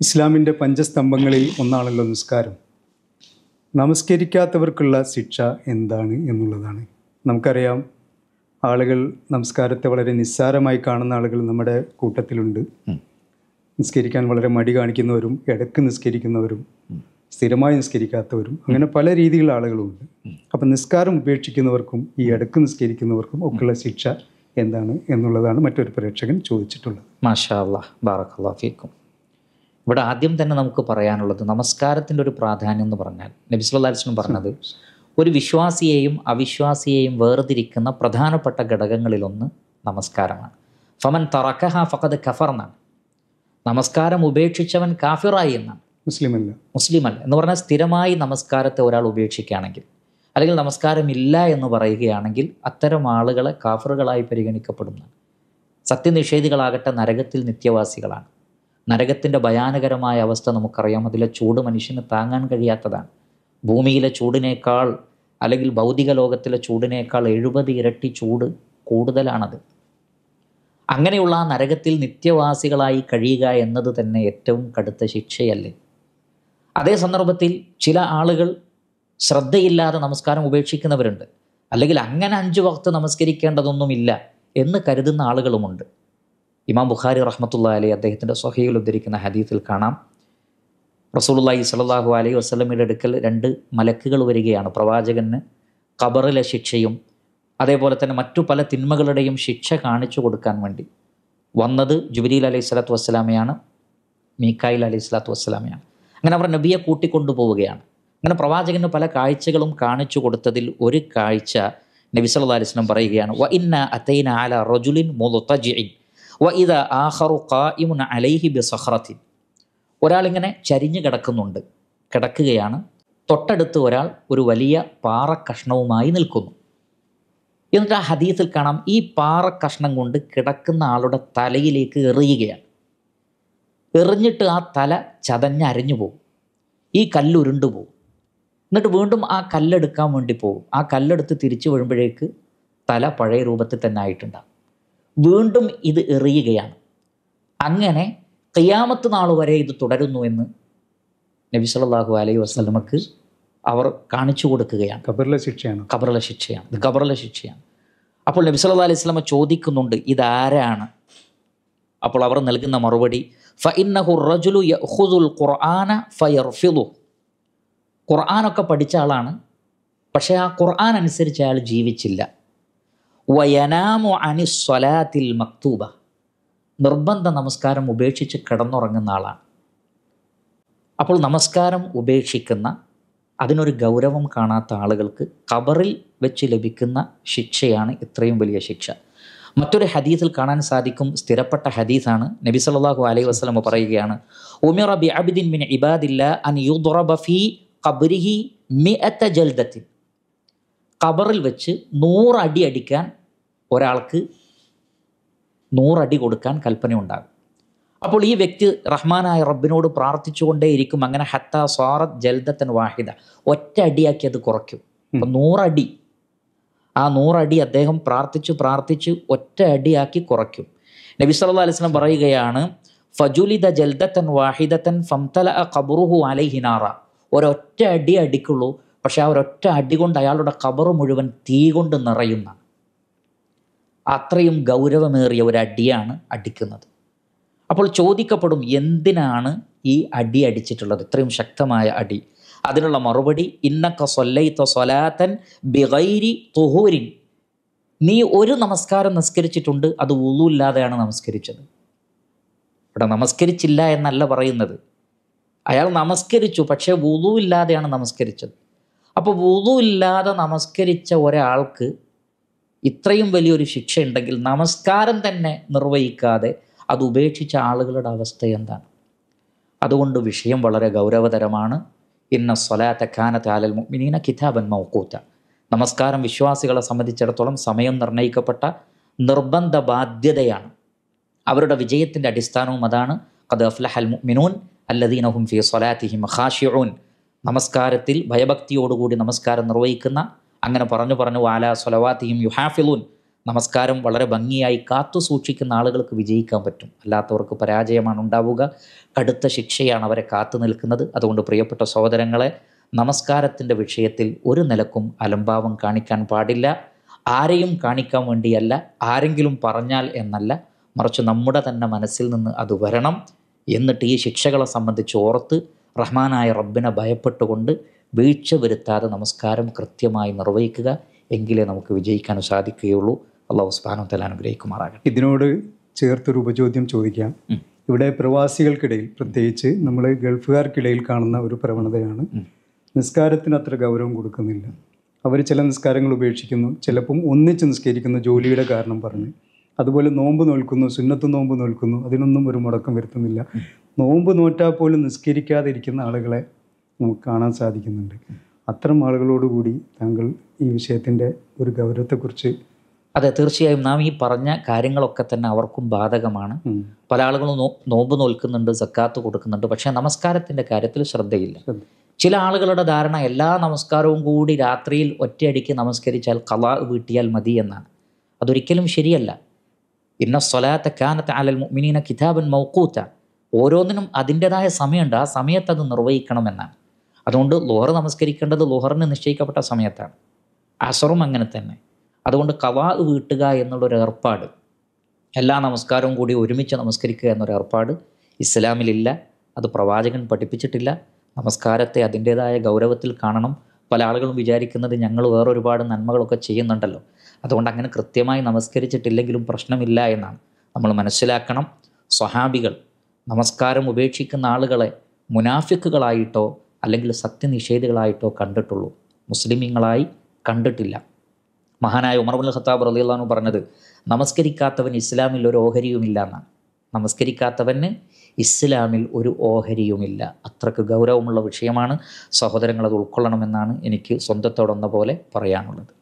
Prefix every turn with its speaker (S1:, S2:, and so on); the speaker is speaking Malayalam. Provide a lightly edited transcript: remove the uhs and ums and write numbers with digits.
S1: ഇസ്ലാമിൻ്റെ പഞ്ചസ്തംഭങ്ങളിൽ ഒന്നാണല്ലോ നിസ്കാരം. നമസ്കരിക്കാത്തവർക്കുള്ള ശിക്ഷ എന്താണ് എന്നുള്ളതാണ്. നമുക്കറിയാം, ആളുകൾ നമസ്കാരത്തെ വളരെ നിസ്സാരമായി കാണുന്ന ആളുകൾ നമ്മുടെ കൂട്ടത്തിലുണ്ട്. നിസ്കരിക്കാൻ വളരെ മടി കാണിക്കുന്നവരും, ഇടയ്ക്ക് നിസ്കരിക്കുന്നവരും, സ്ഥിരമായി നിസ്കരിക്കാത്തവരും, അങ്ങനെ പല രീതിയിലുള്ള ആളുകളുമുണ്ട്. അപ്പം നിസ്കാരം ഉപേക്ഷിക്കുന്നവർക്കും ഈ ഇടയ്ക്ക് നിസ്കരിക്കുന്നവർക്കും ഒക്കെയുള്ള ശിക്ഷ എന്താണ് എന്നുള്ളതാണ് മറ്റൊരു പ്രേക്ഷകൻ ചോദിച്ചിട്ടുള്ളത്.
S2: മാഷാ അല്ലാഹ്, ബാറക്കല്ലാഹു ഫീക്കും. ഇവിടെ ആദ്യം തന്നെ നമുക്ക് പറയാനുള്ളത് നമസ്കാരത്തിൻ്റെ ഒരു പ്രാധാന്യം എന്ന് പറഞ്ഞാൽ നബി സല്ലല്ലാഹു അലൈഹി വസല്ലം പറഞ്ഞത് ഒരു വിശ്വാസിയെയും അവിശ്വാസിയെയും വേർതിരിക്കുന്ന പ്രധാനപ്പെട്ട ഘടകങ്ങളിലൊന്ന് നമസ്കാരമാണ്. ഫമൻ തറക്കഹ ഫഖദ് കഫർ എന്നാണ്. നമസ്കാരം ഉപേക്ഷിച്ചവൻ കാഫിറായി എന്നാണ്. മുസ്ലിമല്ല എന്ന് പറഞ്ഞാൽ സ്ഥിരമായി നമസ്കാരത്തെ ഒരാൾ ഉപേക്ഷിക്കുകയാണെങ്കിൽ, അല്ലെങ്കിൽ നമസ്കാരമില്ല എന്ന് പറയുകയാണെങ്കിൽ അത്തരം ആളുകളെ കാഫറുകളായി പരിഗണിക്കപ്പെടുന്നതാണ്. സത്യനിഷേധികളാകട്ടെ നരകത്തിൽ നിത്യവാസികളാണ്. നരകത്തിൻ്റെ ഭയാനകരമായ അവസ്ഥ നമുക്കറിയാം. അതിലെ ചൂട് മനുഷ്യന് താങ്ങാൻ കഴിയാത്തതാണ്. ഭൂമിയിലെ ചൂടിനേക്കാൾ, അല്ലെങ്കിൽ ഭൗതിക ലോകത്തിലെ ചൂടിനേക്കാൾ 70 ഇരട്ടി ചൂട് കൂടുതലാണത്. അങ്ങനെയുള്ള ആ നരകത്തിൽ നിത്യവാസികളായി കഴിയുക എന്നത് തന്നെ ഏറ്റവും കടുത്ത ശിക്ഷയല്ലേ? അതേ സന്ദർഭത്തിൽ ചില ആളുകൾ ശ്രദ്ധയില്ലാതെ നമസ്കാരം ഉപേക്ഷിക്കുന്നവരുണ്ട്. അല്ലെങ്കിൽ അങ്ങനെ 5 വക്ത് നമസ്കരിക്കേണ്ടതൊന്നുമില്ല എന്ന് കരുതുന്ന ആളുകളുമുണ്ട്. ഇമാം ബുഖാരി റഹ്മത്തുള്ളാഹി അലൈഹി അദ്ദേഹത്തിൻ്റെ സ്വഹീഹിൽ ഉദ്ധരിക്കുന്ന ഹദീസിൽ കാണാം, റസൂലുള്ളാഹി സ്വല്ലല്ലാഹു അലൈഹി വസല്ലമയുടെ അടുക്കൽ 2 മലക്കുകൾ വരികയാണ്. പ്രവാചകന് ഖബറിലെ ശിക്ഷയും അതേപോലെ തന്നെ മറ്റു പല തിന്മകളുടെയും ശിക്ഷ കാണിച്ചു കൊടുക്കാൻ വേണ്ടി വന്നത് ജിബ്രീൽ അലൈഹി സ്വലാത്തു വസ്സലാമയാണ്, മീകായിൽ അലൈഹി സ്വലാത്തു വസ്സലാമയാണ്. അങ്ങനെ അവർ നബിയെ കൂട്ടിക്കൊണ്ടുപോവുകയാണ്. അങ്ങനെ പ്രവാചകന് പല കാഴ്ചകളും കാണിച്ചു കൊടുത്തതിൽ ഒരു കാഴ്ച നബി സല്ലല്ലാഹു അലൈഹി വസല്ലം പറയുകയാണ്, വ ഇന്ന അതൈന അലാ റജുലിൻ മുൽതജിഇൻ വ ഇദാ ആഖറു ഖായിമുൻ അലൈഹി ബിസഖറത്തിൻ. ഒരാളിങ്ങനെ ചരിഞ്ഞു കിടക്കുകയാണ്. തൊട്ടടുത്ത് ഒരാൾ ഒരു വലിയ പാറക്കഷ്ണവുമായി നിൽക്കുന്നു. എന്നിട്ട് ആ ഹദീസിൽ കാണാം, ഈ പാറക്കഷ്ണം കൊണ്ട് കിടക്കുന്ന ആളുടെ തലയിലേക്ക് എറിയുകയാണ്. എറിഞ്ഞിട്ട് ആ തല ചതഞ്ഞരഞ്ഞു പോകും, ഈ കല്ലുരുണ്ടു പോകും. എന്നിട്ട് വീണ്ടും ആ കല്ലെടുക്കാൻ വേണ്ടി പോകും. ആ കല്ലെടുത്ത് തിരിച്ചു വീഴുമ്പോഴേക്ക് തല പഴയ രൂപത്തിൽ തന്നെ ആയിട്ടുണ്ടാകും. വീണ്ടും ഇത് എറിയുകയാണ്. അങ്ങനെ ഖിയാമത്ത് നാൾ വരെ ഇത് തുടരുന്നു എന്ന് നബി സല്ലല്ലാഹു അലൈഹി വസല്ലമക്ക് അവർ കാണിച്ചു കൊടുക്കുകയാണ്.
S1: ഖബറിലെ ശിക്ഷയാണ്.
S2: ഇത് ഖബറിലെ ശിക്ഷയാണ്. അപ്പോൾ നബി സല്ലല്ലാഹു അലൈഹി വസല്ലമ ചോദിക്കുന്നുണ്ട്, ഇതാരാണ്? അപ്പോൾ അവർ നൽകുന്ന മറുപടി, ഫഇന്നഹു റജുലു യഖുദുൽ ഖുർആന ഫയർഫിദു. ഖുർആനൊക്കെ പഠിച്ച ആളാണ്, പക്ഷേ ആ ഖുർആൻ അനുസരിച്ച് അയാൾ ജീവിച്ചില്ല. വയനാമു അനിസ് സ്വലാത്തിൽ മക്തൂബ. നിർബന്ധ നമസ്കാരം ഉപേക്ഷിച്ച് കിടന്നുറങ്ങുന്ന ആളാണ്. അപ്പോൾ നമസ്കാരം ഉപേക്ഷിക്കുന്ന, അതിനൊരു ഗൗരവം കാണാത്ത ആളുകൾക്ക് ഖബറിൽ വെച്ച് ലഭിക്കുന്ന ശിക്ഷയാണ് ഇത്രയും വലിയ ശിക്ഷ. മറ്റൊരു ഹദീസിൽ കാണാൻ സാധിക്കും, സ്ഥിരപ്പെട്ട ഹദീസാണ്. നബി സല്ലല്ലാഹു അലൈഹി വസല്ലം പറയുകയാണ്, ഉമിറ ബി അബ്ദിൻ മിൻ ഇബാദില്ലാ അൻ യുദ്റബ ഫീ ഖബ്രിഹി 100 ജൽദത്തിൻ. ഖബറിൽ വെച്ച് 100 അടി അടിക്കാൻ, ഒരാൾക്ക് 100 അടി കൊടുക്കാൻ കൽപ്പന ഉണ്ടാകും. അപ്പോൾ ഈ വ്യക്തി റഹ്മാനായ റബ്ബിനോട് പ്രാർത്ഥിച്ചുകൊണ്ടേയിരിക്കും. അങ്ങനെ ഹത്താ സ്വാറത്ത് ജൽദത്തൻ വാഹിദ, ഒറ്റ അടിയാക്കി അത് കുറയ്ക്കും. അപ്പം 100 അടി, ആ 100 അടി അദ്ദേഹം പ്രാർത്ഥിച്ച് ഒറ്റ അടിയാക്കി കുറയ്ക്കും. നബി സല്ലല്ലാഹു അലൈഹി വസല്ലം പറയുകയാണ്, ഫജുലിദ ജൽദത്തൻ വാഹിദത്തൻ ഫംതലഅ ഖബ്റുഹു അലൈഹി നാറ. ഒരൊറ്റ അടി അടിക്കുള്ളൂ, പക്ഷെ ആ ഒരൊറ്റ അടി കൊണ്ട് അയാളുടെ ഖബർ മുഴുവൻ തീ കൊണ്ട് നിറയുന്ന, അത്രയും ഗൗരവമേറിയ ഒരു അടിയാണ് അടിക്കുന്നത്. അപ്പോൾ ചോദിക്കപ്പെടും, എന്തിനാണ് ഈ അടി അടിച്ചിട്ടുള്ളത്, ഇത്രയും ശക്തമായ അടി? അതിനുള്ള മറുപടി, ഇന്നക സ്വല്ലൈത സ്വലാത്തൻ ബിഗൈരി തുഹൂരിൻ. നീ ഒരു നമസ്കാരം നിസ്കരിച്ചിട്ടുണ്ട്, അത് വുളു ഇല്ലാതെയാണ് നമസ്കരിച്ചത്. ഇവിടെ നമസ്കരിച്ചില്ല എന്നല്ല പറയുന്നത്, അയാൾ നമസ്കരിച്ചു, പക്ഷേ വുളു ഇല്ലാതെയാണ് നമസ്കരിച്ചത്. അപ്പോൾ വുളു ഇല്ലാതെ നമസ്കരിച്ച ഒരാൾക്ക് ഇത്രയും വലിയൊരു ശിക്ഷ ഉണ്ടെങ്കിൽ നമസ്കാരം തന്നെ നിർവഹിക്കാതെ അത് ഉപേക്ഷിച്ച ആളുകളുടെ അവസ്ഥ എന്താണ്? അതുകൊണ്ട് വിഷയം വളരെ ഗൗരവതരമാണ്. ഇന്ന സ്വലാത്ത കാനത അലൽ മുഅ്മിനീന കിതാബൻ മൗഖൂത. നമസ്കാരം വിശ്വാസികളെ സംബന്ധിച്ചിടത്തോളം സമയം നിർണ്ണയിക്കപ്പെട്ട നിർബന്ധ ബാധ്യതയാണ്. അവരുടെ വിജയത്തിൻ്റെ അടിസ്ഥാനവും അതാണ്. ഖദ് അഫ്ലഹൽ മുഅ്മിനൂൻ അല്ലദീന ഹും ഫീ സ്വലാത്തിഹിം ഖാശിഊൻ. നമസ്കാരത്തിൽ ഭയഭക്തിയോടുകൂടി നമസ്കാരം നിർവഹിക്കുന്ന, അങ്ങനെ പറഞ്ഞു വാലാ സ്വലവാത്തിഹിം യുഹാഫിളൂൻ, നമസ്കാരം വളരെ ഭംഗിയായി കാത്തു സൂക്ഷിക്കുന്ന ആളുകൾക്ക് വിജയിക്കാൻ പറ്റും, അല്ലാത്തവർക്ക് പരാജയമാണ് ഉണ്ടാവുക. കടുത്ത ശിക്ഷയാണ് അവരെ കാത്തു നിൽക്കുന്നത്. അതുകൊണ്ട് പ്രിയപ്പെട്ട സഹോദരങ്ങളെ, നമസ്കാരത്തിൻ്റെ വിഷയത്തിൽ ഒരു നിലക്കും അലംഭാവം കാണിക്കാൻ പാടില്ല. ആരെയും കാണിക്കാൻ വേണ്ടിയല്ല, ആരെങ്കിലും പറഞ്ഞാൽ എന്നല്ല, മറിച്ച് നമ്മുടെ തന്നെ മനസ്സിൽ നിന്ന് അത് വരണം. എന്നിട്ട് ഈ ശിക്ഷകളെ സംബന്ധിച്ച് ഓർത്ത് റഹ്മാനായ റബ്ബിനെ ഭയപ്പെട്ടുകൊണ്ട് വീഴ്ച വരുത്താതെ നമസ്കാരം കൃത്യമായി നിർവഹിക്കുക. എങ്കിലേ നമുക്ക് വിജയിക്കാൻ സാധിക്കുകയുള്ളൂ. അല്ലാഹു സുബ്ഹാനഹു വ തആല അനുഗ്രഹിക്കുമാറാകട്ടെ.
S1: ഇതിനോട് ചേർത്തൊരു ഉപചോദ്യം ചോദിക്കാം. ഇവിടെ പ്രവാസികൾക്കിടയിൽ, പ്രത്യേകിച്ച് നമ്മൾ ഗൾഫുകാർക്കിടയിൽ കാണുന്ന ഒരു പ്രവണതയാണ്, നിസ്കാരത്തിന് അത്ര ഗൗരവം കൊടുക്കുന്നില്ല. അവർ ചില നിസ്കാരങ്ങൾ ഉപേക്ഷിക്കുന്നു, ചിലപ്പം ഒന്നിച്ച് നിസ്കരിക്കുന്നു ജോലിയുടെ കാരണം പറഞ്ഞ്. അതുപോലെ നോമ്പ് നോൽക്കുന്നു, സുന്നത്ത് നോമ്പ് നോൽക്കുന്നു, അതിനൊന്നും ഒരു മുടക്കം വരുത്തുന്നില്ല. നോമ്പ് നോറ്റാൽ പോലും നിസ്കരിക്കാതെ ഇരിക്കുന്ന ആളുകളെ നമുക്ക് കാണാൻ സാധിക്കുന്നുണ്ട്. അത്തരം ആളുകളോടുകൂടി താങ്കൾ ഈ വിഷയത്തിൻ്റെ ഒരു ഗൗരവത്തെക്കുറിച്ച്.
S2: അതെ, തീർച്ചയായും നാം ഈ പറഞ്ഞ കാര്യങ്ങളൊക്കെ തന്നെ അവർക്കും ബാധകമാണ്. പല ആളുകളും നോമ്പ് നോൽക്കുന്നുണ്ട്, സക്കാത്ത് കൊടുക്കുന്നുണ്ട്, പക്ഷേ നമസ്കാരത്തിൻ്റെ കാര്യത്തിൽ ശ്രദ്ധയില്ല. ചില ആളുകളുടെ ധാരണ എല്ലാ നമസ്കാരവും കൂടി രാത്രിയിൽ ഒറ്റയടിക്ക് നമസ്കരിച്ചാൽ ഖളാ വീട്ടിയാൽ മതി എന്നാണ്. അതൊരിക്കലും ശരിയല്ല. ഇന്ന സ്വലാത്ത കാനത്ത് അലൽ മുഅ്മിനീന കിതാബൻ മൗഖൂത, ഓരോന്നിനും അതിൻ്റെതായ സമയമുണ്ട്, ആ സമയത്ത് അത് നിർവഹിക്കണമെന്നാണ്. അതുകൊണ്ട് ളുഹർ നമസ്കരിക്കേണ്ടത് ളുഹറിന് നിശ്ചയിക്കപ്പെട്ട സമയത്താണ്, അസറും അങ്ങനെ തന്നെ. അതുകൊണ്ട് ഖളാ വീട്ടുക എന്നുള്ളൊരു ഏർപ്പാട്, എല്ലാ നമസ്കാരവും കൂടി ഒരുമിച്ച് നമസ്കരിക്കുക എന്നൊരു ഏർപ്പാട് ഇസ്ലാമിലില്ല. അത് പ്രവാചകൻ പഠിപ്പിച്ചിട്ടില്ല. നമസ്കാരത്തെ അതിൻ്റേതായ ഗൗരവത്തിൽ കാണണം. പല ആളുകളും വിചാരിക്കുന്നത് ഞങ്ങൾ വേറൊരുപാട് നന്മകളൊക്കെ ചെയ്യുന്നുണ്ടല്ലോ, അതുകൊണ്ട് അങ്ങനെ കൃത്യമായി നമസ്കരിച്ചിട്ടില്ലെങ്കിലും പ്രശ്നമില്ല എന്നാണ്. നമ്മൾ മനസ്സിലാക്കണം, സ്വഹാബികൾ നമസ്കാരം ഉപേക്ഷിക്കുന്ന ആളുകളെ മുനാഫിക്കുകളായിട്ടോ അല്ലെങ്കിൽ സത്യനിഷേധികളായിട്ടോ കണ്ടിട്ടുള്ളൂ, മുസ്ലിമീങ്ങളായി കണ്ടിട്ടില്ല. മഹാനായ ഉമർ ഇബ്നുൽ ഖത്താബ് റളിയല്ലാഹു അൻഹു പറഞ്ഞത്, നമസ്കരിക്കാത്തവൻ ഇസ്ലാമിൽ ഒരു ഓഹരിയുമില്ല എന്നാണ്. നമസ്കരിക്കാത്തവന് ഇസ്ലാമിൽ ഒരു ഓഹരിയുമില്ല. അത്രക്ക് ഗൗരവമുള്ള വിഷയമാണ്. സഹോദരങ്ങൾ അത് ഉൾക്കൊള്ളണമെന്നാണ് എനിക്ക് സ്വന്തത്തോടെന്ന പോലെ പറയാനുള്ളത്.